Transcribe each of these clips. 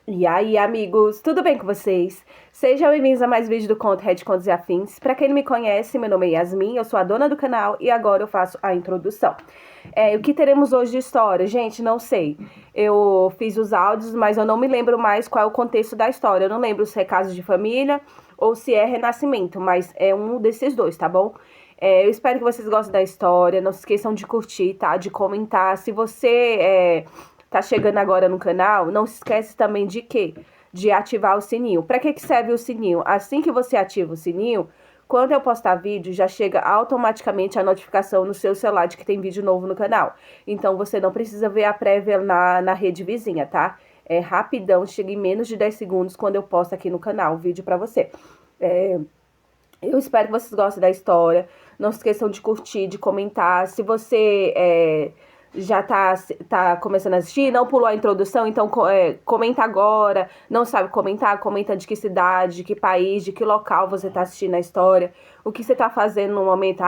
E aí, amigos, tudo bem com vocês? Sejam bem-vindos a mais vídeo do Conto Red Contos e Afins. Pra quem não me conhece, meu nome é Yasmin, eu sou a dona do canal e agora eu faço a introdução. O que teremos hoje de história? Gente, não sei. Eu fiz os áudios, mas eu não me lembro mais qual é o contexto da história. Eu não lembro se é caso de família ou se é renascimento, mas é um desses dois, tá bom? Eu espero que vocês gostem da história. Não se esqueçam de curtir, tá? De comentar. Se você tá chegando agora no canal, não se esquece também de quê? De ativar o sininho. Para que serve o sininho? Assim que você ativa o sininho, quando eu postar vídeo, já chega automaticamente a notificação no seu celular de que tem vídeo novo no canal. Então, você não precisa ver a prévia na rede vizinha, tá? É rapidão, chega em menos de 10 segundos quando eu posto aqui no canal o vídeo pra você. Eu espero que vocês gostem da história. Não se esqueçam de curtir, de comentar. Se você já tá começando a assistir, não pulou a introdução, então comenta agora. Não sabe comentar? Comenta de que cidade, de que país, de que local você tá assistindo a história. O que você tá fazendo no momento.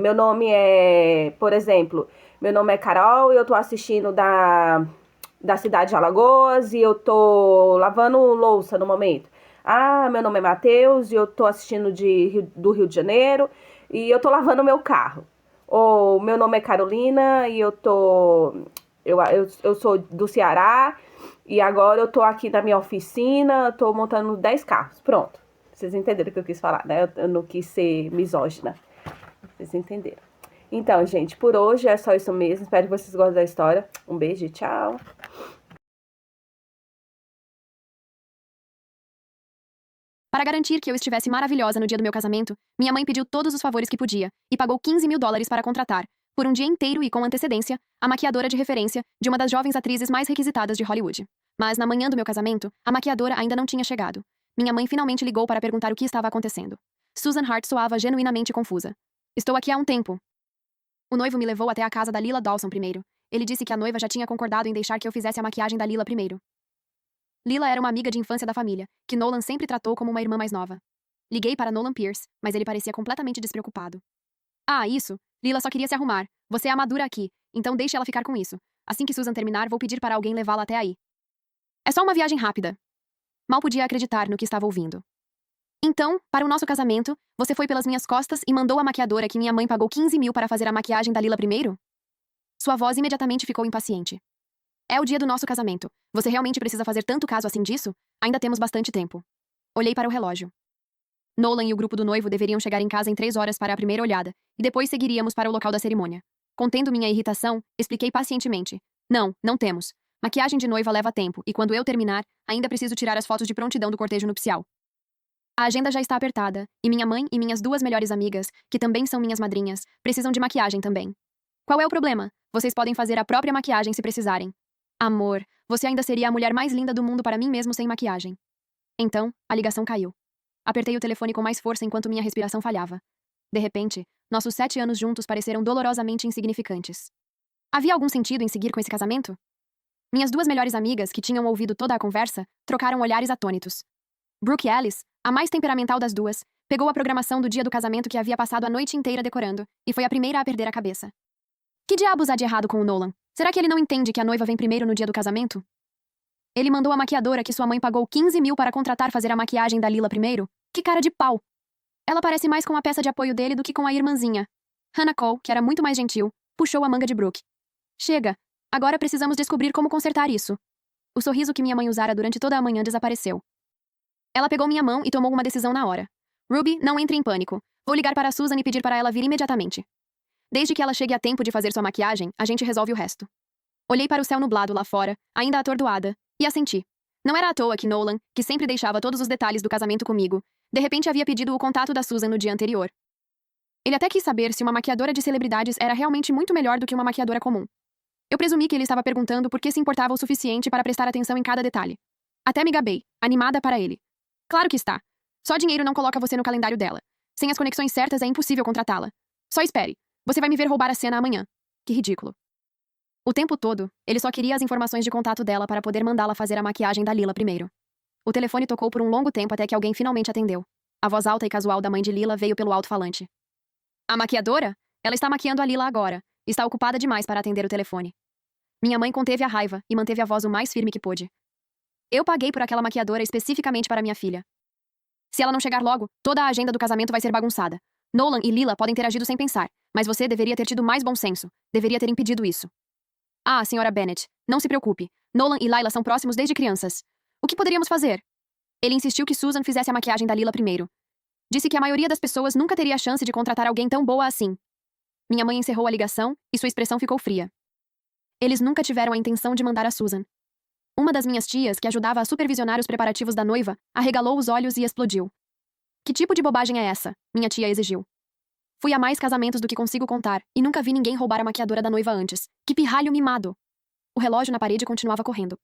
Meu nome é, por exemplo, meu nome é Carol e eu tô assistindo da cidade de Alagoas e eu tô lavando louça no momento. Meu nome é Matheus e eu tô assistindo do Rio de Janeiro e eu tô lavando meu carro. Ou meu nome é Carolina e eu sou do Ceará e agora eu tô aqui na minha oficina, tô montando 10 carros. Pronto. Vocês entenderam o que eu quis falar, né? Eu não quis ser misógina. Vocês entenderam. Então, gente, por hoje é só isso mesmo. Espero que vocês gostem da história. Um beijo e tchau. Para garantir que eu estivesse maravilhosa no dia do meu casamento, minha mãe pediu todos os favores que podia e pagou $15.000 para contratar, por um dia inteiro e com antecedência, a maquiadora de referência de uma das jovens atrizes mais requisitadas de Hollywood. Mas na manhã do meu casamento, a maquiadora ainda não tinha chegado. Minha mãe finalmente ligou para perguntar o que estava acontecendo. Susan Hart soava genuinamente confusa. Estou aqui há um tempo. O noivo me levou até a casa da Lila Dawson primeiro. Ele disse que a noiva já tinha concordado em deixar que eu fizesse a maquiagem da Lila primeiro. Lila era uma amiga de infância da família, que Nolan sempre tratou como uma irmã mais nova. Liguei para Nolan Pierce, mas ele parecia completamente despreocupado. Ah, isso. Lila só queria se arrumar. Você é a madura aqui, então deixe ela ficar com isso. Assim que Susan terminar, vou pedir para alguém levá-la até aí. É só uma viagem rápida. Mal podia acreditar no que estava ouvindo. Então, para o nosso casamento, você foi pelas minhas costas e mandou a maquiadora que minha mãe pagou 15 mil para fazer a maquiagem da Lila primeiro? Sua voz imediatamente ficou impaciente. É o dia do nosso casamento. Você realmente precisa fazer tanto caso assim disso? Ainda temos bastante tempo. Olhei para o relógio. Nolan e o grupo do noivo deveriam chegar em casa em 3 horas para a primeira olhada, e depois seguiríamos para o local da cerimônia. Contendo minha irritação, expliquei pacientemente. Não, não temos. Maquiagem de noiva leva tempo, e quando eu terminar, ainda preciso tirar as fotos de prontidão do cortejo nupcial. A agenda já está apertada, e minha mãe e minhas duas melhores amigas, que também são minhas madrinhas, precisam de maquiagem também. Qual é o problema? Vocês podem fazer a própria maquiagem se precisarem. Amor, você ainda seria a mulher mais linda do mundo para mim mesmo sem maquiagem. Então, a ligação caiu. Apertei o telefone com mais força enquanto minha respiração falhava. De repente, nossos 7 anos juntos pareceram dolorosamente insignificantes. Havia algum sentido em seguir com esse casamento? Minhas duas melhores amigas, que tinham ouvido toda a conversa, trocaram olhares atônitos. Brooke e Alice, a mais temperamental das duas, pegou a programação do dia do casamento que havia passado a noite inteira decorando, e foi a primeira a perder a cabeça. Que diabos há de errado com o Nolan? Será que ele não entende que a noiva vem primeiro no dia do casamento? Ele mandou a maquiadora que sua mãe pagou 15 mil para contratar fazer a maquiagem da Lila primeiro? Que cara de pau! Ela parece mais com a peça de apoio dele do que com a irmãzinha. Hannah Cole, que era muito mais gentil, puxou a manga de Brooke. Chega! Agora precisamos descobrir como consertar isso. O sorriso que minha mãe usara durante toda a manhã desapareceu. Ela pegou minha mão e tomou uma decisão na hora. Ruby, não entre em pânico. Vou ligar para a Susan e pedir para ela vir imediatamente. Desde que ela chegue a tempo de fazer sua maquiagem, a gente resolve o resto. Olhei para o céu nublado lá fora, ainda atordoada, e assenti. Não era à toa que Nolan, que sempre deixava todos os detalhes do casamento comigo, de repente havia pedido o contato da Susan no dia anterior. Ele até quis saber se uma maquiadora de celebridades era realmente muito melhor do que uma maquiadora comum. Eu presumi que ele estava perguntando por que se importava o suficiente para prestar atenção em cada detalhe. Até me gabei, animada para ele. Claro que está. Só dinheiro não coloca você no calendário dela. Sem as conexões certas é impossível contratá-la. Só espere. Você vai me ver roubar a cena amanhã. Que ridículo. O tempo todo, ele só queria as informações de contato dela para poder mandá-la fazer a maquiagem da Lila primeiro. O telefone tocou por um longo tempo até que alguém finalmente atendeu. A voz alta e casual da mãe de Lila veio pelo alto-falante. A maquiadora? Ela está maquiando a Lila agora. Está ocupada demais para atender o telefone. Minha mãe conteve a raiva e manteve a voz o mais firme que pôde. Eu paguei por aquela maquiadora especificamente para minha filha. Se ela não chegar logo, toda a agenda do casamento vai ser bagunçada. Nolan e Lila podem ter agido sem pensar, mas você deveria ter tido mais bom senso. Deveria ter impedido isso. Ah, senhora Bennett, não se preocupe. Nolan e Lila são próximos desde crianças. O que poderíamos fazer? Ele insistiu que Susan fizesse a maquiagem da Lila primeiro. Disse que a maioria das pessoas nunca teria a chance de contratar alguém tão boa assim. Minha mãe encerrou a ligação e sua expressão ficou fria. Eles nunca tiveram a intenção de mandar a Susan. Uma das minhas tias, que ajudava a supervisionar os preparativos da noiva, arregalou os olhos e explodiu. Que tipo de bobagem é essa? Minha tia exigiu. Fui a mais casamentos do que consigo contar, e nunca vi ninguém roubar a maquiadora da noiva antes. Que pirralho mimado! O relógio na parede continuava correndo.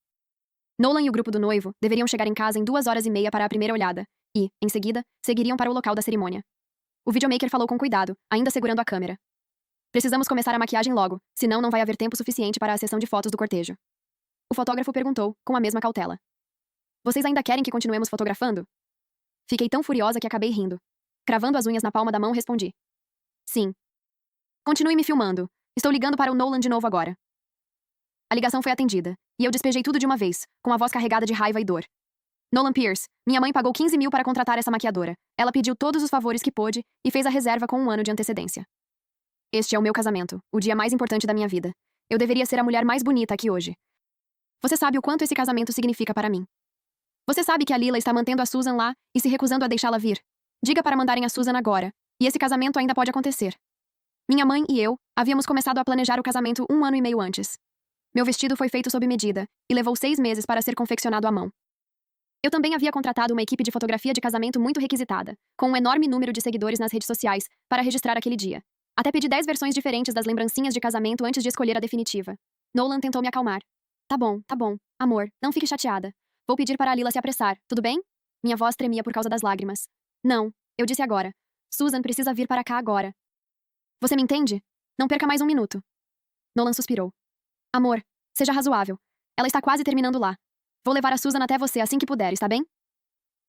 Nolan e o grupo do noivo deveriam chegar em casa em 2 horas e meia para a primeira olhada, e, em seguida, seguiriam para o local da cerimônia. O videomaker falou com cuidado, ainda segurando a câmera. Precisamos começar a maquiagem logo, senão não vai haver tempo suficiente para a sessão de fotos do cortejo. O fotógrafo perguntou, com a mesma cautela. Vocês ainda querem que continuemos fotografando? Fiquei tão furiosa que acabei rindo. Cravando as unhas na palma da mão, respondi. Sim. Continue me filmando. Estou ligando para o Nolan de novo agora. A ligação foi atendida, e eu despejei tudo de uma vez, com a voz carregada de raiva e dor. Nolan Pierce, minha mãe pagou 15 mil para contratar essa maquiadora. Ela pediu todos os favores que pôde e fez a reserva com 1 ano de antecedência. Este é o meu casamento, o dia mais importante da minha vida. Eu deveria ser a mulher mais bonita aqui hoje. Você sabe o quanto esse casamento significa para mim. Você sabe que a Lila está mantendo a Susan lá e se recusando a deixá-la vir. Diga para mandarem a Susan agora, e esse casamento ainda pode acontecer. Minha mãe e eu havíamos começado a planejar o casamento 1 ano e meio antes. Meu vestido foi feito sob medida e levou 6 meses para ser confeccionado à mão. Eu também havia contratado uma equipe de fotografia de casamento muito requisitada, com um enorme número de seguidores nas redes sociais, para registrar aquele dia. Até pedi 10 versões diferentes das lembrancinhas de casamento antes de escolher a definitiva. Nolan tentou me acalmar. Tá bom, amor, não fique chateada. Vou pedir para a Lila se apressar, tudo bem? Minha voz tremia por causa das lágrimas. Não, eu disse agora. Susan precisa vir para cá agora. Você me entende? Não perca mais 1 minuto. Nolan suspirou. Amor, seja razoável. Ela está quase terminando lá. Vou levar a Susan até você assim que puder, está bem?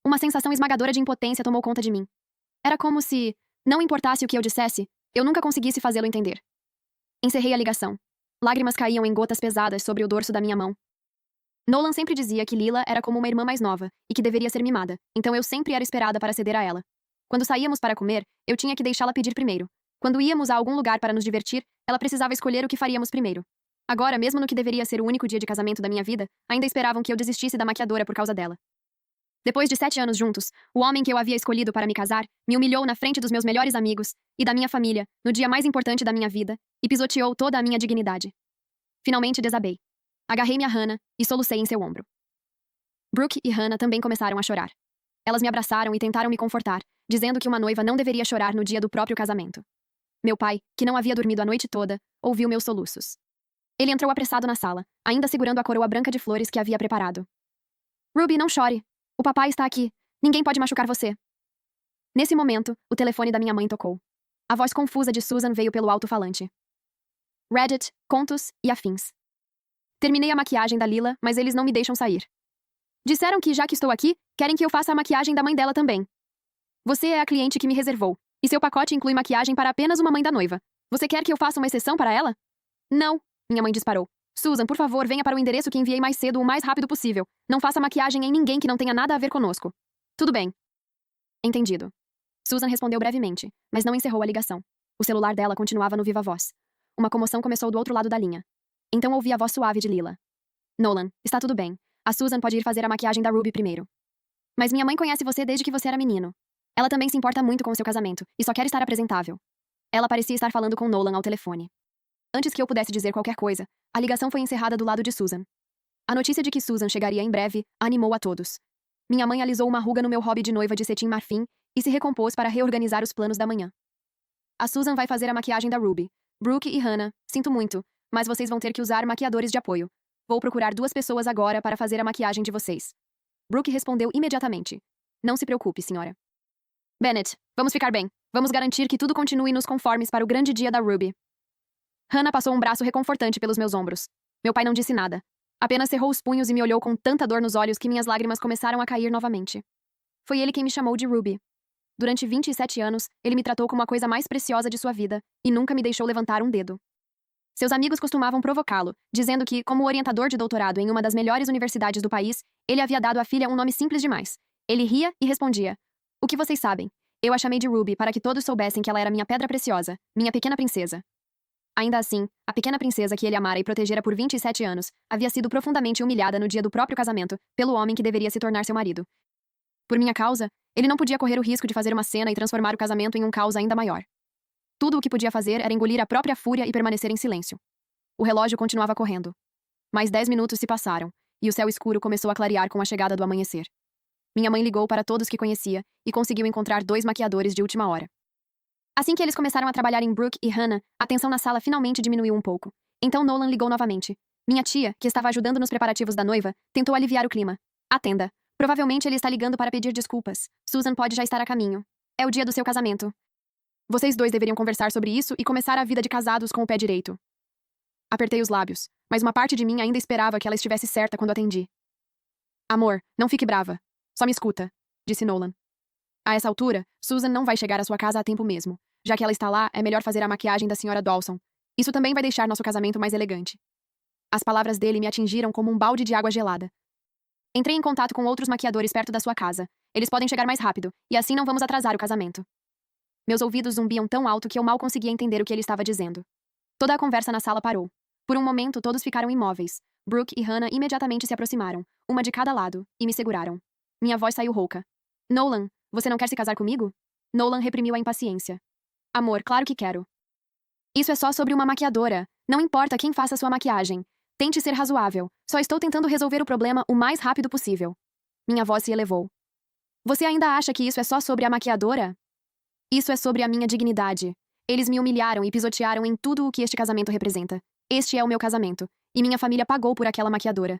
Uma sensação esmagadora de impotência tomou conta de mim. Era como se, não importasse o que eu dissesse, eu nunca conseguisse fazê-lo entender. Encerrei a ligação. Lágrimas caíam em gotas pesadas sobre o dorso da minha mão. Nolan sempre dizia que Lila era como uma irmã mais nova e que deveria ser mimada, então eu sempre era esperada para ceder a ela. Quando saíamos para comer, eu tinha que deixá-la pedir primeiro. Quando íamos a algum lugar para nos divertir, ela precisava escolher o que faríamos primeiro. Agora, mesmo no que deveria ser o único dia de casamento da minha vida, ainda esperavam que eu desistisse da maquiadora por causa dela. Depois de 7 anos juntos, o homem que eu havia escolhido para me casar me humilhou na frente dos meus melhores amigos e da minha família, no dia mais importante da minha vida, e pisoteou toda a minha dignidade. Finalmente desabei. Agarrei-me a Hannah e solucei em seu ombro. Brooke e Hannah também começaram a chorar. Elas me abraçaram e tentaram me confortar, dizendo que uma noiva não deveria chorar no dia do próprio casamento. Meu pai, que não havia dormido a noite toda, ouviu meus soluços. Ele entrou apressado na sala, ainda segurando a coroa branca de flores que havia preparado. Ruby, não chore. O papai está aqui. Ninguém pode machucar você. Nesse momento, o telefone da minha mãe tocou. A voz confusa de Susan veio pelo alto-falante. Reddit, contos e afins. Terminei a maquiagem da Lila, mas eles não me deixam sair. Disseram que, já que estou aqui, querem que eu faça a maquiagem da mãe dela também. Você é a cliente que me reservou, e seu pacote inclui maquiagem para apenas uma mãe da noiva. Você quer que eu faça uma exceção para ela? Não, minha mãe disparou. Susan, por favor, venha para o endereço que enviei mais cedo o mais rápido possível. Não faça maquiagem em ninguém que não tenha nada a ver conosco. Tudo bem. Entendido. Susan respondeu brevemente, mas não encerrou a ligação. O celular dela continuava no viva voz. Uma comoção começou do outro lado da linha. Então ouvi a voz suave de Lila. Nolan, está tudo bem. A Susan pode ir fazer a maquiagem da Ruby primeiro. Mas minha mãe conhece você desde que você era menino. Ela também se importa muito com o seu casamento e só quer estar apresentável. Ela parecia estar falando com Nolan ao telefone. Antes que eu pudesse dizer qualquer coisa, a ligação foi encerrada do lado de Susan. A notícia de que Susan chegaria em breve animou a todos. Minha mãe alisou uma ruga no meu hobby de noiva de cetim marfim e se recompôs para reorganizar os planos da manhã. A Susan vai fazer a maquiagem da Ruby. Brooke e Hannah, sinto muito, mas vocês vão ter que usar maquiadores de apoio. Vou procurar 2 pessoas agora para fazer a maquiagem de vocês. Brooke respondeu imediatamente. Não se preocupe, senhora. Bennett, vamos ficar bem. Vamos garantir que tudo continue nos conformes para o grande dia da Ruby. Hannah passou um braço reconfortante pelos meus ombros. Meu pai não disse nada. Apenas cerrou os punhos e me olhou com tanta dor nos olhos que minhas lágrimas começaram a cair novamente. Foi ele quem me chamou de Ruby. Durante 27 anos, ele me tratou como a coisa mais preciosa de sua vida e nunca me deixou levantar um dedo. Seus amigos costumavam provocá-lo, dizendo que, como orientador de doutorado em uma das melhores universidades do país, ele havia dado à filha um nome simples demais. Ele ria e respondia: "O que vocês sabem? Eu a chamei de Ruby para que todos soubessem que ela era minha pedra preciosa, minha pequena princesa." Ainda assim, a pequena princesa que ele amara e protegera por 27 anos havia sido profundamente humilhada no dia do próprio casamento pelo homem que deveria se tornar seu marido. Por minha causa, ele não podia correr o risco de fazer uma cena e transformar o casamento em um caos ainda maior. Tudo o que podia fazer era engolir a própria fúria e permanecer em silêncio. O relógio continuava correndo. Mais 10 minutos se passaram, e o céu escuro começou a clarear com a chegada do amanhecer. Minha mãe ligou para todos que conhecia e conseguiu encontrar 2 maquiadores de última hora. Assim que eles começaram a trabalhar em Brooke e Hannah, a tensão na sala finalmente diminuiu um pouco. Então Nolan ligou novamente. Minha tia, que estava ajudando nos preparativos da noiva, tentou aliviar o clima. Atenda. Provavelmente ele está ligando para pedir desculpas. Susan pode já estar a caminho. É o dia do seu casamento. Vocês dois deveriam conversar sobre isso e começar a vida de casados com o pé direito. Apertei os lábios, mas uma parte de mim ainda esperava que ela estivesse certa quando atendi. Amor, não fique brava. Só me escuta, disse Nolan. A essa altura, Susan não vai chegar à sua casa a tempo mesmo. Já que ela está lá, é melhor fazer a maquiagem da Sra. Dawson. Isso também vai deixar nosso casamento mais elegante. As palavras dele me atingiram como um balde de água gelada. Entrei em contato com outros maquiadores perto da sua casa. Eles podem chegar mais rápido, e assim não vamos atrasar o casamento. Meus ouvidos zumbiam tão alto que eu mal conseguia entender o que ele estava dizendo. Toda a conversa na sala parou. Por um momento, todos ficaram imóveis. Brooke e Hannah imediatamente se aproximaram, uma de cada lado, e me seguraram. Minha voz saiu rouca. Nolan, você não quer se casar comigo? Nolan reprimiu a impaciência. Amor, claro que quero. Isso é só sobre uma maquiadora. Não importa quem faça sua maquiagem. Tente ser razoável. Só estou tentando resolver o problema o mais rápido possível. Minha voz se elevou. Você ainda acha que isso é só sobre a maquiadora? Isso é sobre a minha dignidade. Eles me humilharam e pisotearam em tudo o que este casamento representa. Este é o meu casamento. E minha família pagou por aquela maquiadora.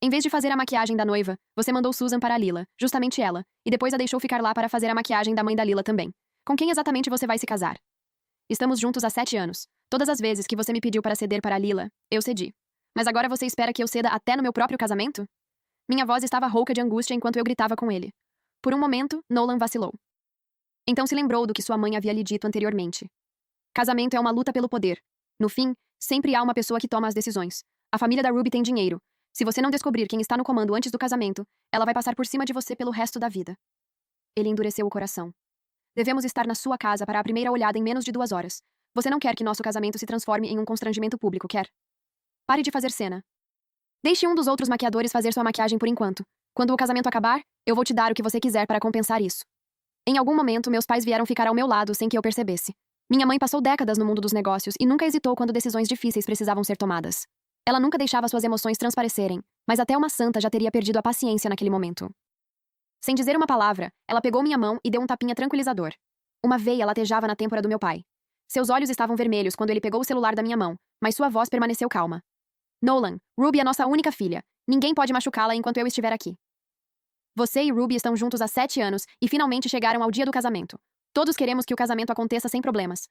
Em vez de fazer a maquiagem da noiva, você mandou Susan para a Lila, justamente ela, e depois a deixou ficar lá para fazer a maquiagem da mãe da Lila também. Com quem exatamente você vai se casar? Estamos juntos há 7 anos. Todas as vezes que você me pediu para ceder para a Lila, eu cedi. Mas agora você espera que eu ceda até no meu próprio casamento? Minha voz estava rouca de angústia enquanto eu gritava com ele. Por um momento, Nolan vacilou. Então se lembrou do que sua mãe havia lhe dito anteriormente. Casamento é uma luta pelo poder. No fim, sempre há uma pessoa que toma as decisões. A família da Ruby tem dinheiro. Se você não descobrir quem está no comando antes do casamento, ela vai passar por cima de você pelo resto da vida. Ele endureceu o coração. Devemos estar na sua casa para a primeira olhada em menos de 2 horas. Você não quer que nosso casamento se transforme em um constrangimento público, quer? Pare de fazer cena. Deixe um dos outros maquiadores fazer sua maquiagem por enquanto. Quando o casamento acabar, eu vou te dar o que você quiser para compensar isso. Em algum momento, meus pais vieram ficar ao meu lado sem que eu percebesse. Minha mãe passou décadas no mundo dos negócios e nunca hesitou quando decisões difíceis precisavam ser tomadas. Ela nunca deixava suas emoções transparecerem, mas até uma santa já teria perdido a paciência naquele momento. Sem dizer uma palavra, ela pegou minha mão e deu um tapinha tranquilizador. Uma veia latejava na têmpora do meu pai. Seus olhos estavam vermelhos quando ele pegou o celular da minha mão, mas sua voz permaneceu calma. Nolan, Ruby é nossa única filha. Ninguém pode machucá-la enquanto eu estiver aqui. Você e Ruby estão juntos há 7 anos e finalmente chegaram ao dia do casamento. Todos queremos que o casamento aconteça sem problemas.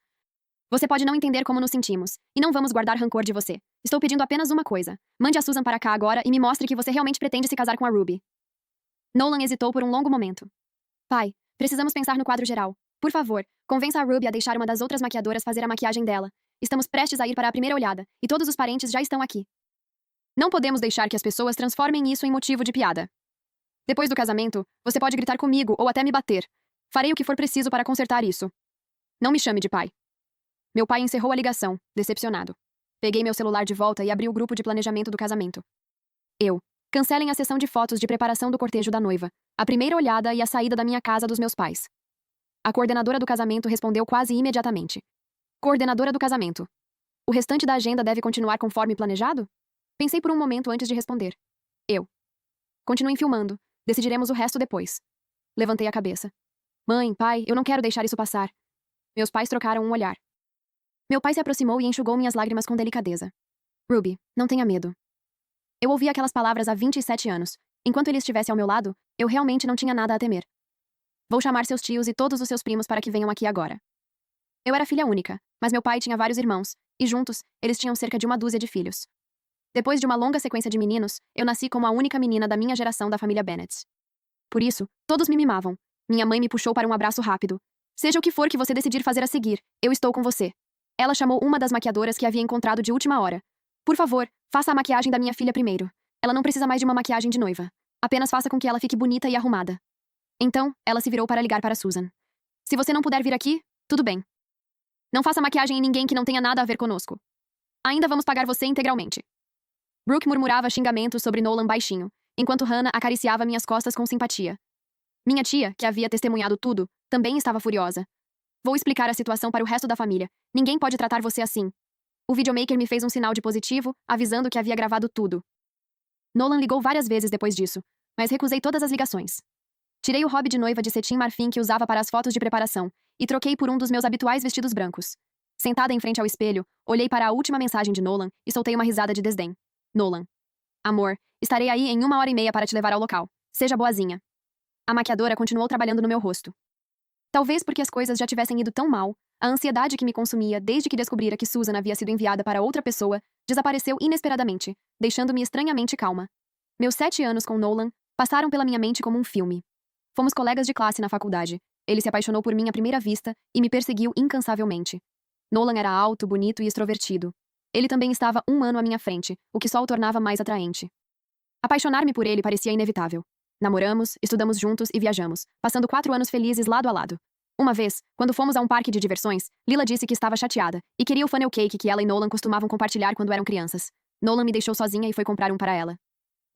Você pode não entender como nos sentimos, e não vamos guardar rancor de você. Estou pedindo apenas uma coisa. Mande a Susan para cá agora e me mostre que você realmente pretende se casar com a Ruby. Nolan hesitou por um longo momento. Pai, precisamos pensar no quadro geral. Por favor, convença a Ruby a deixar uma das outras maquiadoras fazer a maquiagem dela. Estamos prestes a ir para a primeira olhada, e todos os parentes já estão aqui. Não podemos deixar que as pessoas transformem isso em motivo de piada. Depois do casamento, você pode gritar comigo ou até me bater. Farei o que for preciso para consertar isso. Não me chame de pai. Meu pai encerrou a ligação, decepcionado. Peguei meu celular de volta e abri o grupo de planejamento do casamento. Cancelem a sessão de fotos de preparação do cortejo da noiva, a primeira olhada e a saída da minha casa dos meus pais. A coordenadora do casamento respondeu quase imediatamente. Coordenadora do casamento. O restante da agenda deve continuar conforme planejado? Pensei por um momento antes de responder. Continuem filmando. Decidiremos o resto depois. Levantei a cabeça. Mãe, pai, eu não quero deixar isso passar. Meus pais trocaram um olhar. Meu pai se aproximou e enxugou minhas lágrimas com delicadeza. Ruby, não tenha medo. Eu ouvi aquelas palavras há 27 anos. Enquanto ele estivesse ao meu lado, eu realmente não tinha nada a temer. Vou chamar seus tios e todos os seus primos para que venham aqui agora. Eu era filha única, mas meu pai tinha vários irmãos, e juntos, eles tinham cerca de 1 dúzia de filhos. Depois de uma longa sequência de meninos, eu nasci como a única menina da minha geração da família Bennett. Por isso, todos me mimavam. Minha mãe me puxou para um abraço rápido. Seja o que for que você decidir fazer a seguir, eu estou com você. Ela chamou uma das maquiadoras que havia encontrado de última hora. Por favor, faça a maquiagem da minha filha primeiro. Ela não precisa mais de uma maquiagem de noiva. Apenas faça com que ela fique bonita e arrumada. Então, ela se virou para ligar para Susan. Se você não puder vir aqui, tudo bem. Não faça maquiagem em ninguém que não tenha nada a ver conosco. Ainda vamos pagar você integralmente. Brooke murmurava xingamentos sobre Nolan baixinho, enquanto Hannah acariciava minhas costas com simpatia. Minha tia, que havia testemunhado tudo, também estava furiosa. Vou explicar a situação para o resto da família. Ninguém pode tratar você assim. O videomaker me fez um sinal de positivo, avisando que havia gravado tudo. Nolan ligou várias vezes depois disso, mas recusei todas as ligações. Tirei o hobby de noiva de cetim marfim que usava para as fotos de preparação e troquei por um dos meus habituais vestidos brancos. Sentada em frente ao espelho, olhei para a última mensagem de Nolan e soltei uma risada de desdém. Nolan. Amor, estarei aí em 1h30 para te levar ao local. Seja boazinha. A maquiadora continuou trabalhando no meu rosto. Talvez porque as coisas já tivessem ido tão mal, a ansiedade que me consumia desde que descobrira que Susan havia sido enviada para outra pessoa desapareceu inesperadamente, deixando-me estranhamente calma. Meus 7 anos com Nolan passaram pela minha mente como um filme. Fomos colegas de classe na faculdade. Ele se apaixonou por mim à primeira vista e me perseguiu incansavelmente. Nolan era alto, bonito e extrovertido. Ele também estava 1 ano à minha frente, o que só o tornava mais atraente. Apaixonar-me por ele parecia inevitável. Namoramos, estudamos juntos e viajamos, passando 4 anos felizes lado a lado. Uma vez, quando fomos a um parque de diversões, Lila disse que estava chateada e queria o funnel cake que ela e Nolan costumavam compartilhar quando eram crianças. Nolan me deixou sozinha e foi comprar um para ela.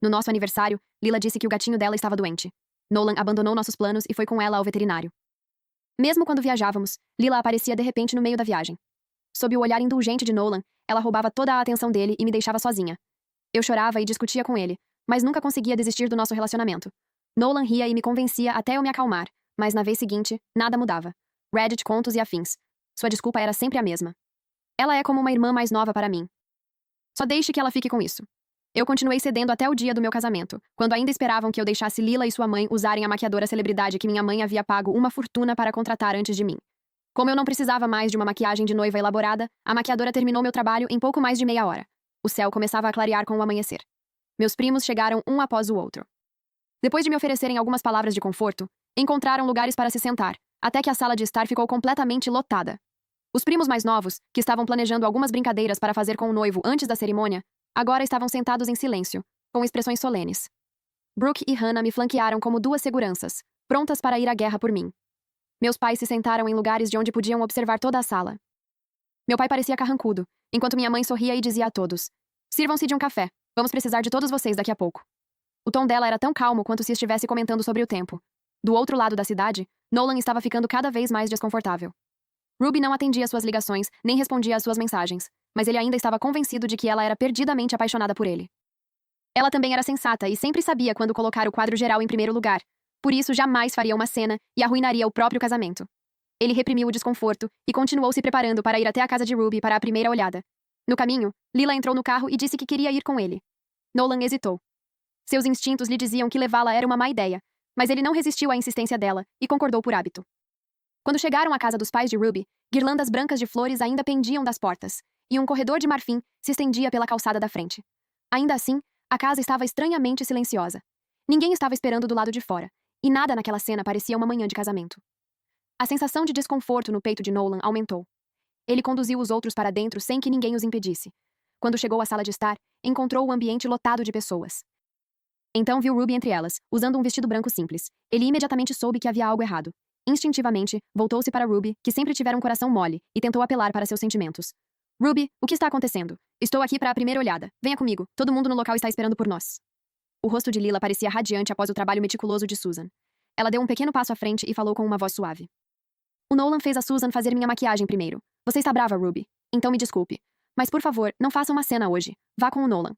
No nosso aniversário, Lila disse que o gatinho dela estava doente. Nolan abandonou nossos planos e foi com ela ao veterinário. Mesmo quando viajávamos, Lila aparecia de repente no meio da viagem. Sob o olhar indulgente de Nolan, ela roubava toda a atenção dele e me deixava sozinha. Eu chorava e discutia com ele, mas nunca conseguia desistir do nosso relacionamento. Nolan ria e me convencia até eu me acalmar, mas na vez seguinte, nada mudava. Reddit, contos e afins. Sua desculpa era sempre a mesma. Ela é como uma irmã mais nova para mim. Só deixe que ela fique com isso. Eu continuei cedendo até o dia do meu casamento, quando ainda esperavam que eu deixasse Lila e sua mãe usarem a maquiadora celebridade que minha mãe havia pago uma fortuna para contratar antes de mim. Como eu não precisava mais de uma maquiagem de noiva elaborada, a maquiadora terminou meu trabalho em pouco mais de meia hora. O céu começava a clarear com o amanhecer. Meus primos chegaram um após o outro. Depois de me oferecerem algumas palavras de conforto, encontraram lugares para se sentar, até que a sala de estar ficou completamente lotada. Os primos mais novos, que estavam planejando algumas brincadeiras para fazer com o noivo antes da cerimônia, agora estavam sentados em silêncio, com expressões solenes. Brooke e Hannah me flanquearam como 2 seguranças, prontas para ir à guerra por mim. Meus pais se sentaram em lugares de onde podiam observar toda a sala. Meu pai parecia carrancudo, enquanto minha mãe sorria e dizia a todos: "Sirvam-se de um café, vamos precisar de todos vocês daqui a pouco." O tom dela era tão calmo quanto se estivesse comentando sobre o tempo. Do outro lado da cidade, Nolan estava ficando cada vez mais desconfortável. Ruby não atendia suas ligações, nem respondia às suas mensagens, mas ele ainda estava convencido de que ela era perdidamente apaixonada por ele. Ela também era sensata e sempre sabia quando colocar o quadro geral em primeiro lugar, por isso jamais faria uma cena e arruinaria o próprio casamento. Ele reprimiu o desconforto e continuou se preparando para ir até a casa de Ruby para a primeira olhada. No caminho, Lila entrou no carro e disse que queria ir com ele. Nolan hesitou. Seus instintos lhe diziam que levá-la era uma má ideia, mas ele não resistiu à insistência dela e concordou por hábito. Quando chegaram à casa dos pais de Ruby, guirlandas brancas de flores ainda pendiam das portas, e um corredor de marfim se estendia pela calçada da frente. Ainda assim, a casa estava estranhamente silenciosa. Ninguém estava esperando do lado de fora, e nada naquela cena parecia uma manhã de casamento. A sensação de desconforto no peito de Nolan aumentou. Ele conduziu os outros para dentro sem que ninguém os impedisse. Quando chegou à sala de estar, encontrou o ambiente lotado de pessoas. Então viu Ruby entre elas, usando um vestido branco simples. Ele imediatamente soube que havia algo errado. Instintivamente, voltou-se para Ruby, que sempre tivera um coração mole, e tentou apelar para seus sentimentos. "Ruby, o que está acontecendo? Estou aqui para a primeira olhada. Venha comigo, todo mundo no local está esperando por nós." O rosto de Lila parecia radiante após o trabalho meticuloso de Susan. Ela deu um pequeno passo à frente e falou com uma voz suave. "O Nolan fez a Susan fazer minha maquiagem primeiro. Você está brava, Ruby. Então me desculpe. Mas por favor, não faça uma cena hoje. Vá com o Nolan."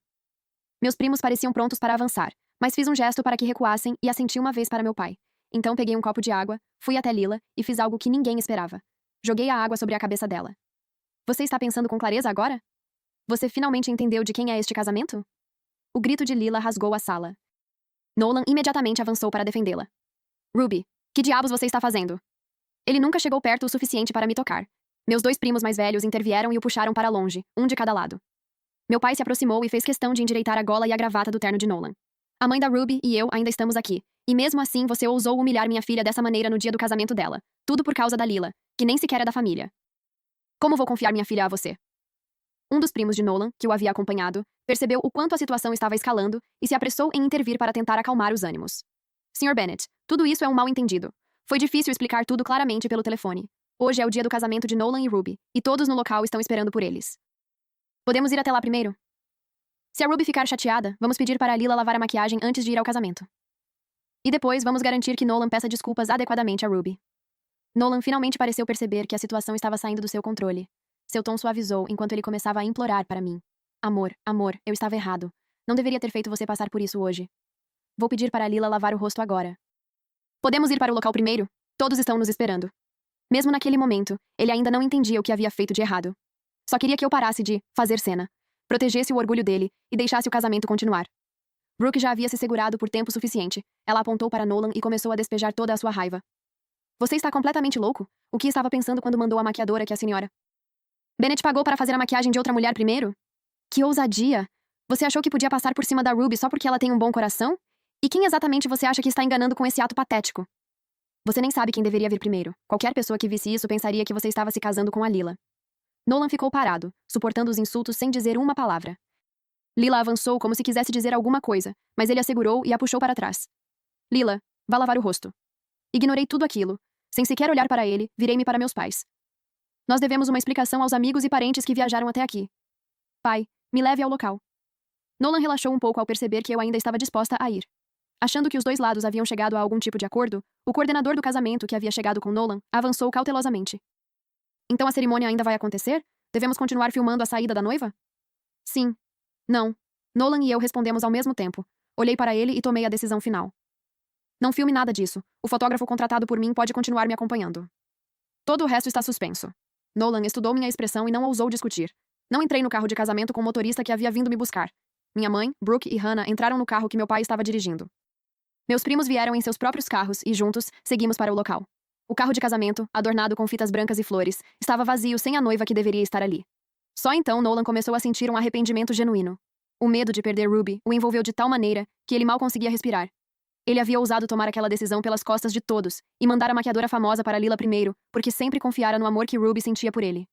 Meus primos pareciam prontos para avançar, mas fiz um gesto para que recuassem e assenti uma vez para meu pai. Então peguei um copo de água, fui até Lila e fiz algo que ninguém esperava. Joguei a água sobre a cabeça dela. "Você está pensando com clareza agora? Você finalmente entendeu de quem é este casamento?" O grito de Lila rasgou a sala. Nolan imediatamente avançou para defendê-la. "Ruby, que diabos você está fazendo?" Ele nunca chegou perto o suficiente para me tocar. Meus 2 primos mais velhos intervieram e o puxaram para longe, um de cada lado. Meu pai se aproximou e fez questão de endireitar a gola e a gravata do terno de Nolan. "A mãe da Ruby e eu ainda estamos aqui. E mesmo assim você ousou humilhar minha filha dessa maneira no dia do casamento dela. Tudo por causa da Lila, que nem sequer é da família." Como vou confiar minha filha a você? Um dos primos de Nolan, que o havia acompanhado, percebeu o quanto a situação estava escalando e se apressou em intervir para tentar acalmar os ânimos. Sr. Bennett, tudo isso é um mal-entendido. Foi difícil explicar tudo claramente pelo telefone. Hoje é o dia do casamento de Nolan e Ruby, e todos no local estão esperando por eles. Podemos ir até lá primeiro? Se a Ruby ficar chateada, vamos pedir para a Lila lavar a maquiagem antes de ir ao casamento. E depois vamos garantir que Nolan peça desculpas adequadamente a Ruby. Nolan finalmente pareceu perceber que a situação estava saindo do seu controle. Seu tom suavizou enquanto ele começava a implorar para mim. Amor, amor, eu estava errado. Não deveria ter feito você passar por isso hoje. Vou pedir para a Lila lavar o rosto agora. Podemos ir para o local primeiro? Todos estão nos esperando. Mesmo naquele momento, ele ainda não entendia o que havia feito de errado. Só queria que eu parasse de fazer cena, protegesse o orgulho dele e deixasse o casamento continuar. Brooke já havia se segurado por tempo suficiente. Ela apontou para Nolan e começou a despejar toda a sua raiva. Você está completamente louco? O que estava pensando quando mandou a maquiadora que a senhora Bennett pagou para fazer a maquiagem de outra mulher primeiro? Que ousadia! Você achou que podia passar por cima da Ruby só porque ela tem um bom coração? E quem exatamente você acha que está enganando com esse ato patético? Você nem sabe quem deveria vir primeiro. Qualquer pessoa que visse isso pensaria que você estava se casando com a Lila. Nolan ficou parado, suportando os insultos sem dizer uma palavra. Lila avançou como se quisesse dizer alguma coisa, mas ele a segurou e a puxou para trás. Lila, vá lavar o rosto. Ignorei tudo aquilo. Sem sequer olhar para ele, virei-me para meus pais. Nós devemos uma explicação aos amigos e parentes que viajaram até aqui. Pai, me leve ao local. Nolan relaxou um pouco ao perceber que eu ainda estava disposta a ir. Achando que os dois lados haviam chegado a algum tipo de acordo, o coordenador do casamento, que havia chegado com Nolan, avançou cautelosamente. Então a cerimônia ainda vai acontecer? Devemos continuar filmando a saída da noiva? Sim. Não. Nolan e eu respondemos ao mesmo tempo. Olhei para ele e tomei a decisão final. Não filme nada disso. O fotógrafo contratado por mim pode continuar me acompanhando. Todo o resto está suspenso. Nolan estudou minha expressão e não ousou discutir. Não entrei no carro de casamento com o motorista que havia vindo me buscar. Minha mãe, Brooke e Hannah entraram no carro que meu pai estava dirigindo. Meus primos vieram em seus próprios carros e, juntos, seguimos para o local. O carro de casamento, adornado com fitas brancas e flores, estava vazio sem a noiva que deveria estar ali. Só então Nolan começou a sentir um arrependimento genuíno. O medo de perder Ruby o envolveu de tal maneira que ele mal conseguia respirar. Ele havia ousado tomar aquela decisão pelas costas de todos e mandar a maquiadora famosa para Lila primeiro, porque sempre confiara no amor que Ruby sentia por ele.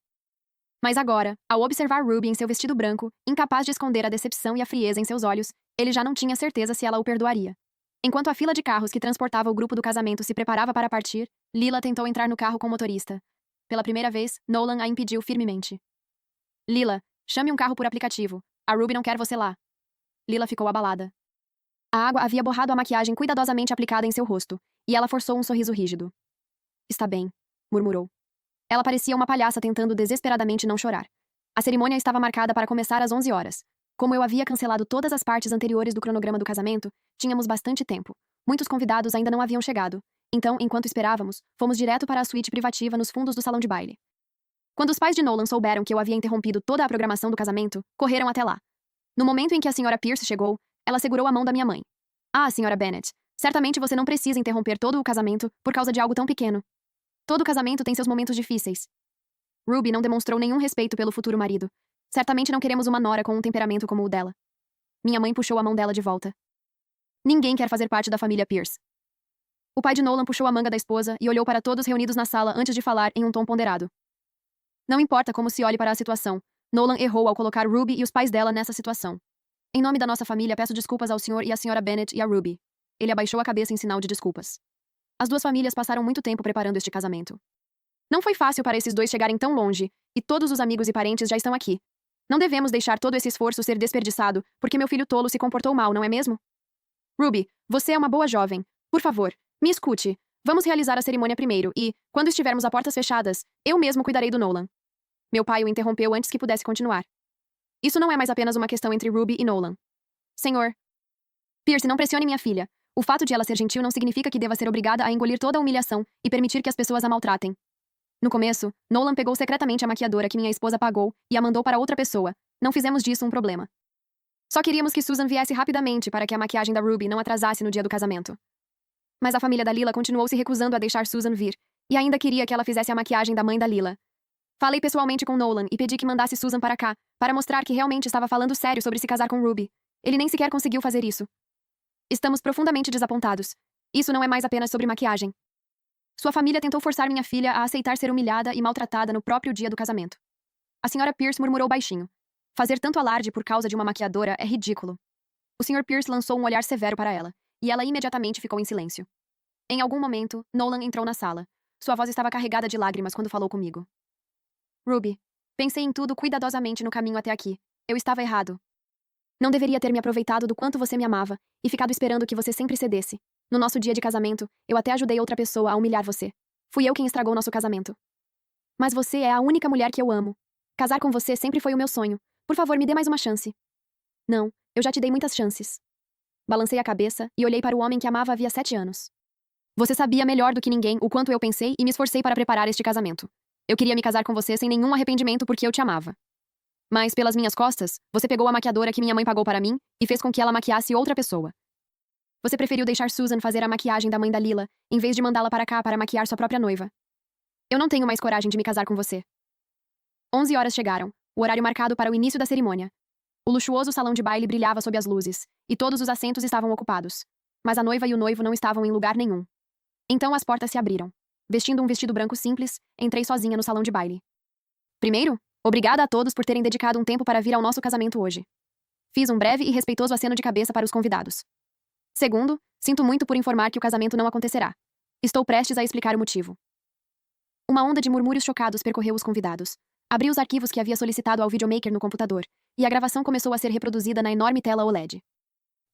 Mas agora, ao observar Ruby em seu vestido branco, incapaz de esconder a decepção e a frieza em seus olhos, ele já não tinha certeza se ela o perdoaria. Enquanto a fila de carros que transportava o grupo do casamento se preparava para partir, Lila tentou entrar no carro com o motorista. Pela primeira vez, Nolan a impediu firmemente. Lila, chame um carro por aplicativo. A Ruby não quer você lá. Lila ficou abalada. A água havia borrado a maquiagem cuidadosamente aplicada em seu rosto, e ela forçou um sorriso rígido. Está bem, murmurou. Ela parecia uma palhaça tentando desesperadamente não chorar. A cerimônia estava marcada para começar às 11 horas. Como eu havia cancelado todas as partes anteriores do cronograma do casamento, tínhamos bastante tempo. Muitos convidados ainda não haviam chegado. Então, enquanto esperávamos, fomos direto para a suíte privativa nos fundos do salão de baile. Quando os pais de Nolan souberam que eu havia interrompido toda a programação do casamento, correram até lá. No momento em que a Sra. Pierce chegou, ela segurou a mão da minha mãe. Ah, Sra. Bennett, certamente você não precisa interromper todo o casamento por causa de algo tão pequeno. Todo casamento tem seus momentos difíceis. Ruby não demonstrou nenhum respeito pelo futuro marido. Certamente não queremos uma nora com um temperamento como o dela. Minha mãe puxou a mão dela de volta. Ninguém quer fazer parte da família Pierce. O pai de Nolan puxou a manga da esposa e olhou para todos reunidos na sala antes de falar em um tom ponderado. Não importa como se olhe para a situação, Nolan errou ao colocar Ruby e os pais dela nessa situação. Em nome da nossa família, peço desculpas ao senhor e à senhora Bennett e a Ruby. Ele abaixou a cabeça em sinal de desculpas. As duas famílias passaram muito tempo preparando este casamento. Não foi fácil para esses dois chegarem tão longe, e todos os amigos e parentes já estão aqui. Não devemos deixar todo esse esforço ser desperdiçado, porque meu filho tolo se comportou mal, não é mesmo? Ruby, você é uma boa jovem. Por favor, me escute. Vamos realizar a cerimônia primeiro e, quando estivermos a portas fechadas, eu mesmo cuidarei do Nolan. Meu pai o interrompeu antes que pudesse continuar. Isso não é mais apenas uma questão entre Ruby e Nolan. Senhor. Pierce, não pressione minha filha. O fato de ela ser gentil não significa que deva ser obrigada a engolir toda a humilhação e permitir que as pessoas a maltratem. No começo, Nolan pegou secretamente a maquiadora que minha esposa pagou e a mandou para outra pessoa. Não fizemos disso um problema. Só queríamos que Susan viesse rapidamente para que a maquiagem da Ruby não atrasasse no dia do casamento. Mas a família da Lila continuou se recusando a deixar Susan vir, e ainda queria que ela fizesse a maquiagem da mãe da Lila. Falei pessoalmente com Nolan e pedi que mandasse Susan para cá, para mostrar que realmente estava falando sério sobre se casar com Ruby. Ele nem sequer conseguiu fazer isso. Estamos profundamente desapontados. Isso não é mais apenas sobre maquiagem. Sua família tentou forçar minha filha a aceitar ser humilhada e maltratada no próprio dia do casamento. A senhora Pierce murmurou baixinho. Fazer tanto alarde por causa de uma maquiadora é ridículo. O Sr. Pierce lançou um olhar severo para ela, e ela imediatamente ficou em silêncio. Em algum momento, Nolan entrou na sala. Sua voz estava carregada de lágrimas quando falou comigo. Ruby, pensei em tudo cuidadosamente no caminho até aqui. Eu estava errado. Não deveria ter me aproveitado do quanto você me amava e ficado esperando que você sempre cedesse. No nosso dia de casamento, eu até ajudei outra pessoa a humilhar você. Fui eu quem estragou nosso casamento. Mas você é a única mulher que eu amo. Casar com você sempre foi o meu sonho. Por favor, me dê mais uma chance. Não, eu já te dei muitas chances. Balancei a cabeça e olhei para o homem que amava havia 7 anos. Você sabia melhor do que ninguém o quanto eu pensei e me esforcei para preparar este casamento. Eu queria me casar com você sem nenhum arrependimento porque eu te amava. Mas, pelas minhas costas, você pegou a maquiadora que minha mãe pagou para mim e fez com que ela maquiasse outra pessoa. Você preferiu deixar Susan fazer a maquiagem da mãe da Lila, em vez de mandá-la para cá para maquiar sua própria noiva. Eu não tenho mais coragem de me casar com você. 11 horas chegaram, o horário marcado para o início da cerimônia. O luxuoso salão de baile brilhava sob as luzes, e todos os assentos estavam ocupados. Mas a noiva e o noivo não estavam em lugar nenhum. Então as portas se abriram. Vestindo um vestido branco simples, entrei sozinha no salão de baile. Primeiro, obrigada a todos por terem dedicado um tempo para vir ao nosso casamento hoje. Fiz um breve e respeitoso aceno de cabeça para os convidados. Segundo, sinto muito por informar que o casamento não acontecerá. Estou prestes a explicar o motivo. Uma onda de murmúrios chocados percorreu os convidados. Abri os arquivos que havia solicitado ao videomaker no computador, e a gravação começou a ser reproduzida na enorme tela OLED.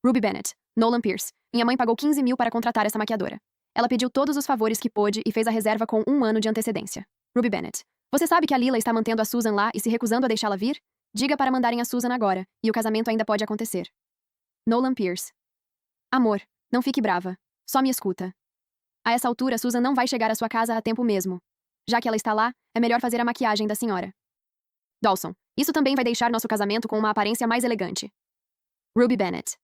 Ruby Bennett, Nolan Pierce. Minha mãe pagou 15 mil para contratar essa maquiadora. Ela pediu todos os favores que pôde e fez a reserva com 1 ano de antecedência. Ruby Bennett. Você sabe que a Lila está mantendo a Susan lá e se recusando a deixá-la vir? Diga para mandarem a Susan agora, e o casamento ainda pode acontecer. Nolan Pierce. Amor, não fique brava. Só me escuta. A essa altura, Susan não vai chegar à sua casa a tempo mesmo. Já que ela está lá, é melhor fazer a maquiagem da senhora. Dawson. Isso também vai deixar nosso casamento com uma aparência mais elegante. Ruby Bennett.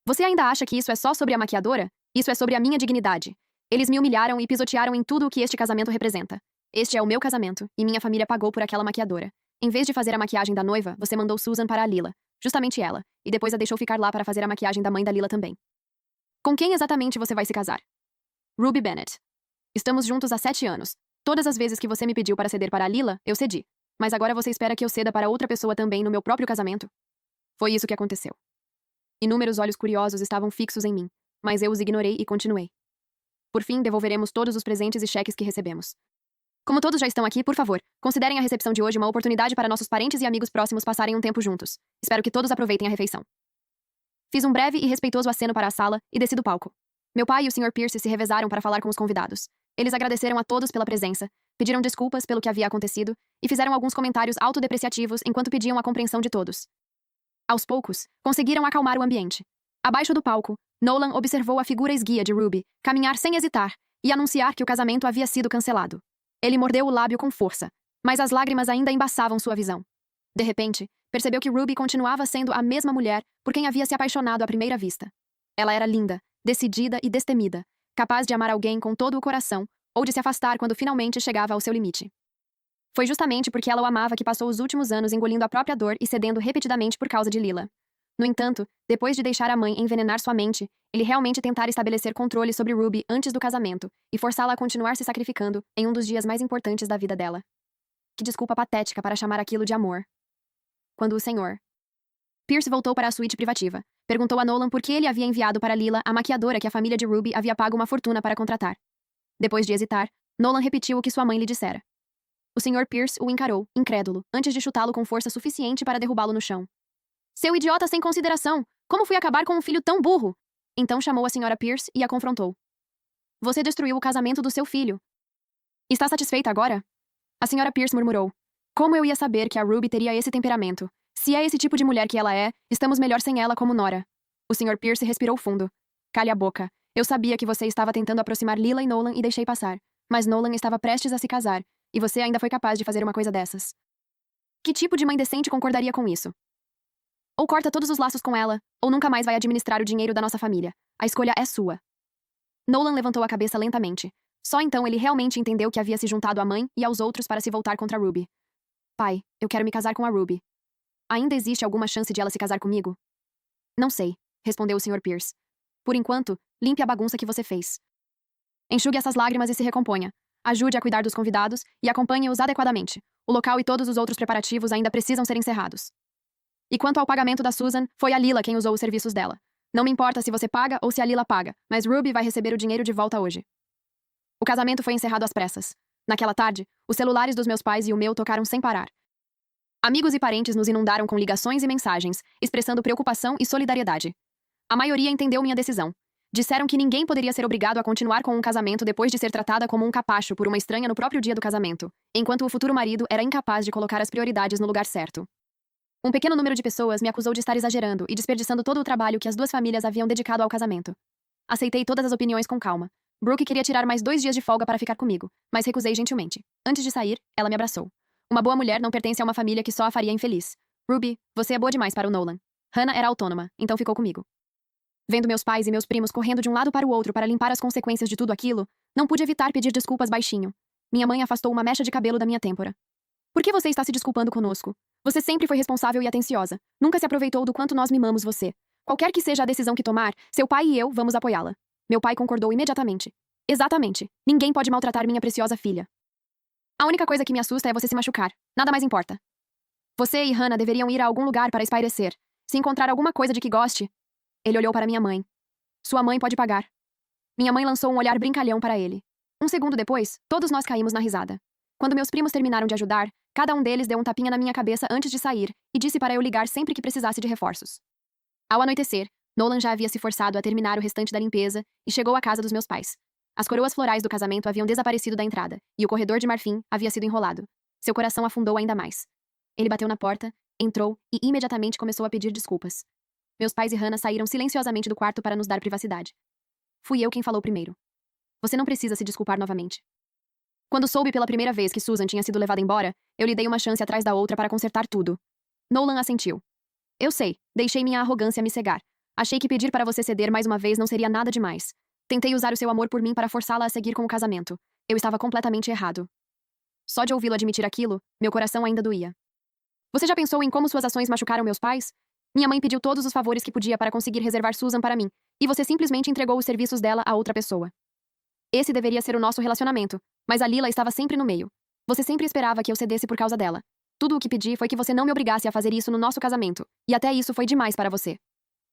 Você ainda acha que isso é só sobre a maquiadora? Isso é sobre a minha dignidade. Eles me humilharam e pisotearam em tudo o que este casamento representa. Este é o meu casamento, e minha família pagou por aquela maquiadora. Em vez de fazer a maquiagem da noiva, você mandou Susan para a Lila. Justamente ela. E depois a deixou ficar lá para fazer a maquiagem da mãe da Lila também. Com quem exatamente você vai se casar? Ruby Bennett. Estamos juntos há 7 anos. Todas as vezes que você me pediu para ceder para a Lila, eu cedi. Mas agora você espera que eu ceda para outra pessoa também no meu próprio casamento? Foi isso que aconteceu. Inúmeros olhos curiosos estavam fixos em mim, mas eu os ignorei e continuei. Por fim, devolveremos todos os presentes e cheques que recebemos. Como todos já estão aqui, por favor, considerem a recepção de hoje uma oportunidade para nossos parentes e amigos próximos passarem um tempo juntos. Espero que todos aproveitem a refeição. Fiz um breve e respeitoso aceno para a sala e desci do palco. Meu pai e o Sr. Pierce se revezaram para falar com os convidados. Eles agradeceram a todos pela presença, pediram desculpas pelo que havia acontecido e fizeram alguns comentários autodepreciativos enquanto pediam a compreensão de todos. Aos poucos, conseguiram acalmar o ambiente. Abaixo do palco, Nolan observou a figura esguia de Ruby caminhar sem hesitar e anunciar que o casamento havia sido cancelado. Ele mordeu o lábio com força, mas as lágrimas ainda embaçavam sua visão. De repente, percebeu que Ruby continuava sendo a mesma mulher por quem havia se apaixonado à primeira vista. Ela era linda, decidida e destemida, capaz de amar alguém com todo o coração ou de se afastar quando finalmente chegava ao seu limite. Foi justamente porque ela o amava que passou os últimos anos engolindo a própria dor e cedendo repetidamente por causa de Lila. No entanto, depois de deixar a mãe envenenar sua mente, ele realmente tentara estabelecer controle sobre Ruby antes do casamento e forçá-la a continuar se sacrificando em um dos dias mais importantes da vida dela. Que desculpa patética para chamar aquilo de amor. Quando o Sr. Pierce voltou para a suíte privativa, perguntou a Nolan por que ele havia enviado para Lila a maquiadora que a família de Ruby havia pago uma fortuna para contratar. Depois de hesitar, Nolan repetiu o que sua mãe lhe dissera. O Sr. Pierce o encarou, incrédulo, antes de chutá-lo com força suficiente para derrubá-lo no chão. Seu idiota sem consideração! Como fui acabar com um filho tão burro? Então chamou a Sra. Pierce e a confrontou. Você destruiu o casamento do seu filho. Está satisfeita agora? A Sra. Pierce murmurou. Como eu ia saber que a Ruby teria esse temperamento? Se é esse tipo de mulher que ela é, estamos melhor sem ela como nora. O Sr. Pierce respirou fundo. Cale a boca. Eu sabia que você estava tentando aproximar Lila e Nolan e deixei passar. Mas Nolan estava prestes a se casar, e você ainda foi capaz de fazer uma coisa dessas. Que tipo de mãe decente concordaria com isso? Ou corta todos os laços com ela, ou nunca mais vai administrar o dinheiro da nossa família. A escolha é sua. Nolan levantou a cabeça lentamente. Só então ele realmente entendeu que havia se juntado à mãe e aos outros para se voltar contra Ruby. Pai, eu quero me casar com a Ruby. Ainda existe alguma chance de ela se casar comigo? Não sei, respondeu o Sr. Pierce. Por enquanto, limpe a bagunça que você fez. Enxugue essas lágrimas e se recomponha. Ajude a cuidar dos convidados e acompanhe-os adequadamente. O local e todos os outros preparativos ainda precisam ser encerrados. E quanto ao pagamento da Susan, foi a Lila quem usou os serviços dela. Não me importa se você paga ou se a Lila paga, mas Ruby vai receber o dinheiro de volta hoje. O casamento foi encerrado às pressas. Naquela tarde, os celulares dos meus pais e o meu tocaram sem parar. Amigos e parentes nos inundaram com ligações e mensagens, expressando preocupação e solidariedade. A maioria entendeu minha decisão. Disseram que ninguém poderia ser obrigado a continuar com um casamento depois de ser tratada como um capacho por uma estranha no próprio dia do casamento, enquanto o futuro marido era incapaz de colocar as prioridades no lugar certo. Um pequeno número de pessoas me acusou de estar exagerando e desperdiçando todo o trabalho que as duas famílias haviam dedicado ao casamento. Aceitei todas as opiniões com calma. Brooke queria tirar mais 2 dias de folga para ficar comigo, mas recusei gentilmente. Antes de sair, ela me abraçou. Uma boa mulher não pertence a uma família que só a faria infeliz. Ruby, você é boa demais para o Nolan. Hannah era autônoma, então ficou comigo. Vendo meus pais e meus primos correndo de um lado para o outro para limpar as consequências de tudo aquilo, não pude evitar pedir desculpas baixinho. Minha mãe afastou uma mecha de cabelo da minha têmpora. Por que você está se desculpando conosco? Você sempre foi responsável e atenciosa. Nunca se aproveitou do quanto nós mimamos você. Qualquer que seja a decisão que tomar, seu pai e eu vamos apoiá-la. Meu pai concordou imediatamente. Exatamente. Ninguém pode maltratar minha preciosa filha. A única coisa que me assusta é você se machucar. Nada mais importa. Você e Hannah deveriam ir a algum lugar para espairecer. Se encontrar alguma coisa de que goste. Ele olhou para minha mãe. Sua mãe pode pagar. Minha mãe lançou um olhar brincalhão para ele. Um segundo depois, todos nós caímos na risada. Quando meus primos terminaram de ajudar, cada um deles deu um tapinha na minha cabeça antes de sair e disse para eu ligar sempre que precisasse de reforços. Ao anoitecer, Nolan já havia se forçado a terminar o restante da limpeza e chegou à casa dos meus pais. As coroas florais do casamento haviam desaparecido da entrada e o corredor de marfim havia sido enrolado. Seu coração afundou ainda mais. Ele bateu na porta, entrou e imediatamente começou a pedir desculpas. Meus pais e Hannah saíram silenciosamente do quarto para nos dar privacidade. Fui eu quem falou primeiro. Você não precisa se desculpar novamente. Quando soube pela primeira vez que Susan tinha sido levada embora, eu lhe dei uma chance atrás da outra para consertar tudo. Nolan assentiu. Eu sei, deixei minha arrogância me cegar. Achei que pedir para você ceder mais uma vez não seria nada demais. Tentei usar o seu amor por mim para forçá-la a seguir com o casamento. Eu estava completamente errado. Só de ouvi-lo admitir aquilo, meu coração ainda doía. Você já pensou em como suas ações machucaram meus pais? Minha mãe pediu todos os favores que podia para conseguir reservar Susan para mim, e você simplesmente entregou os serviços dela a outra pessoa. Esse deveria ser o nosso relacionamento, mas a Lila estava sempre no meio. Você sempre esperava que eu cedesse por causa dela. Tudo o que pedi foi que você não me obrigasse a fazer isso no nosso casamento, e até isso foi demais para você.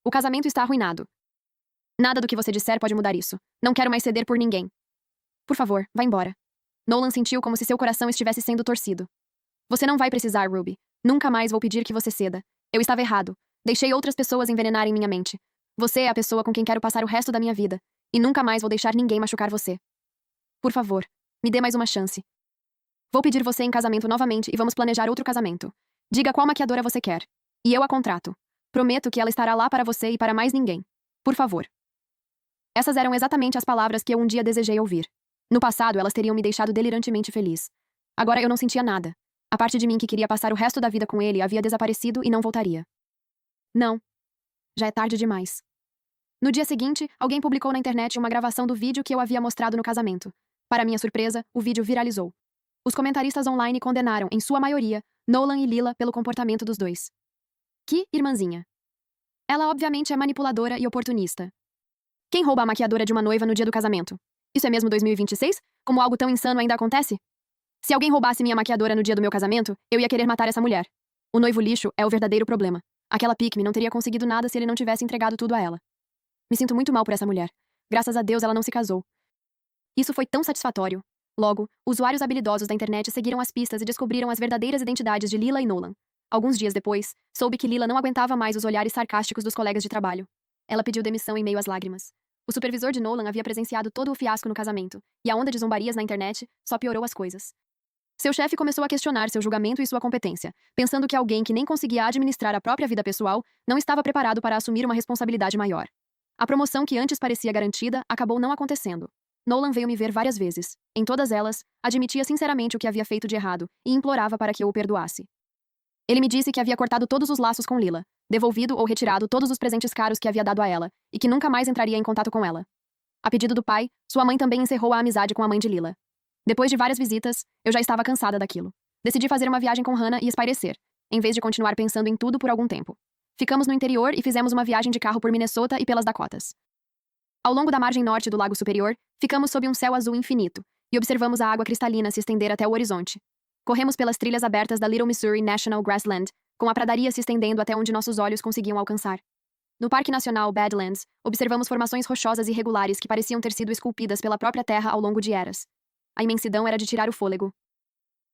O casamento está arruinado. Nada do que você disser pode mudar isso. Não quero mais ceder por ninguém. Por favor, vá embora. Nolan sentiu como se seu coração estivesse sendo torcido. Você não vai precisar, Ruby. Nunca mais vou pedir que você ceda. Eu estava errado. Deixei outras pessoas envenenarem minha mente. Você é a pessoa com quem quero passar o resto da minha vida. E nunca mais vou deixar ninguém machucar você. Por favor, me dê mais uma chance. Vou pedir você em casamento novamente e vamos planejar outro casamento. Diga qual maquiadora você quer. E eu a contrato. Prometo que ela estará lá para você e para mais ninguém. Por favor. Essas eram exatamente as palavras que eu um dia desejei ouvir. No passado, elas teriam me deixado delirantemente feliz. Agora eu não sentia nada. A parte de mim que queria passar o resto da vida com ele havia desaparecido e não voltaria. Não. Já é tarde demais. No dia seguinte, alguém publicou na internet uma gravação do vídeo que eu havia mostrado no casamento. Para minha surpresa, o vídeo viralizou. Os comentaristas online condenaram, em sua maioria, Nolan e Lila pelo comportamento dos dois. Que irmãzinha. Ela obviamente é manipuladora e oportunista. Quem rouba a maquiadora de uma noiva no dia do casamento? Isso é mesmo 2026? Como algo tão insano ainda acontece? Se alguém roubasse minha maquiadora no dia do meu casamento, eu ia querer matar essa mulher. O noivo lixo é o verdadeiro problema. Aquela pique-me não teria conseguido nada se ele não tivesse entregado tudo a ela. Me sinto muito mal por essa mulher. Graças a Deus ela não se casou. Isso foi tão satisfatório. Logo, usuários habilidosos da internet seguiram as pistas e descobriram as verdadeiras identidades de Lila e Nolan. Alguns dias depois, soube que Lila não aguentava mais os olhares sarcásticos dos colegas de trabalho. Ela pediu demissão em meio às lágrimas. O supervisor de Nolan havia presenciado todo o fiasco no casamento, e a onda de zombarias na internet só piorou as coisas. Seu chefe começou a questionar seu julgamento e sua competência, pensando que alguém que nem conseguia administrar a própria vida pessoal não estava preparado para assumir uma responsabilidade maior. A promoção que antes parecia garantida acabou não acontecendo. Nolan veio me ver várias vezes. Em todas elas, admitia sinceramente o que havia feito de errado e implorava para que eu o perdoasse. Ele me disse que havia cortado todos os laços com Lila, devolvido ou retirado todos os presentes caros que havia dado a ela, e que nunca mais entraria em contato com ela. A pedido do pai, sua mãe também encerrou a amizade com a mãe de Lila. Depois de várias visitas, eu já estava cansada daquilo. Decidi fazer uma viagem com Hannah e espairecer, em vez de continuar pensando em tudo por algum tempo. Ficamos no interior e fizemos uma viagem de carro por Minnesota e pelas Dakotas. Ao longo da margem norte do Lago Superior, Ficamos sob um céu azul infinito e observamos a água cristalina se estender até o horizonte. Corremos pelas trilhas abertas da Little Missouri National Grassland, com a pradaria se estendendo até onde nossos olhos conseguiam alcançar. No Parque Nacional Badlands, observamos formações rochosas irregulares que pareciam ter sido esculpidas pela própria terra ao longo de eras. A imensidão era de tirar o fôlego.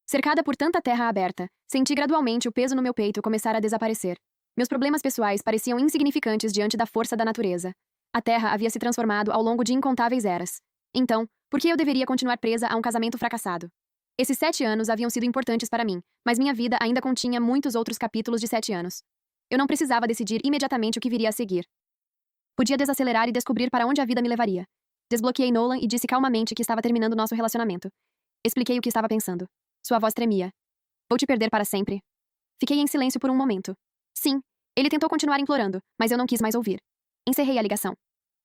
Cercada por tanta terra aberta, senti gradualmente o peso no meu peito começar a desaparecer. Meus problemas pessoais pareciam insignificantes diante da força da natureza. A terra havia se transformado ao longo de incontáveis eras. Então, por que eu deveria continuar presa a um casamento fracassado? Esses 7 anos haviam sido importantes para mim, mas minha vida ainda continha muitos outros capítulos de 7 anos. Eu não precisava decidir imediatamente o que viria a seguir. Podia desacelerar e descobrir para onde a vida me levaria. Desbloqueei Nolan e disse calmamente que estava terminando nosso relacionamento. Expliquei o que estava pensando. Sua voz tremia. Vou te perder para sempre. Fiquei em silêncio por um momento. Sim, ele tentou continuar implorando, mas eu não quis mais ouvir. Encerrei a ligação.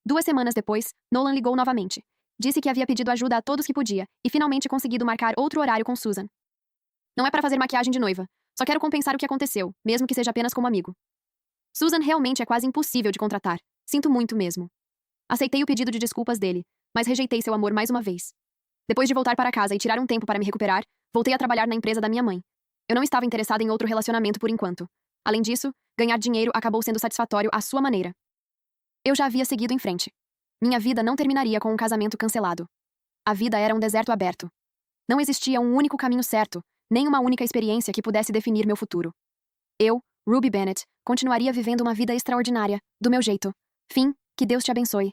2 semanas depois, Nolan ligou novamente. Disse que havia pedido ajuda a todos que podia e finalmente conseguido marcar outro horário com Susan. Não é para fazer maquiagem de noiva. Só quero compensar o que aconteceu, mesmo que seja apenas como amigo. Susan realmente é quase impossível de contratar. Sinto muito mesmo. Aceitei o pedido de desculpas dele, mas rejeitei seu amor mais uma vez. Depois de voltar para casa e tirar um tempo para me recuperar, voltei a trabalhar na empresa da minha mãe. Eu não estava interessada em outro relacionamento por enquanto. Além disso, ganhar dinheiro acabou sendo satisfatório à sua maneira. Eu já havia seguido em frente. Minha vida não terminaria com um casamento cancelado. A vida era um deserto aberto. Não existia um único caminho certo, nem uma única experiência que pudesse definir meu futuro. Eu, Ruby Bennett, continuaria vivendo uma vida extraordinária, do meu jeito. Fim, que Deus te abençoe.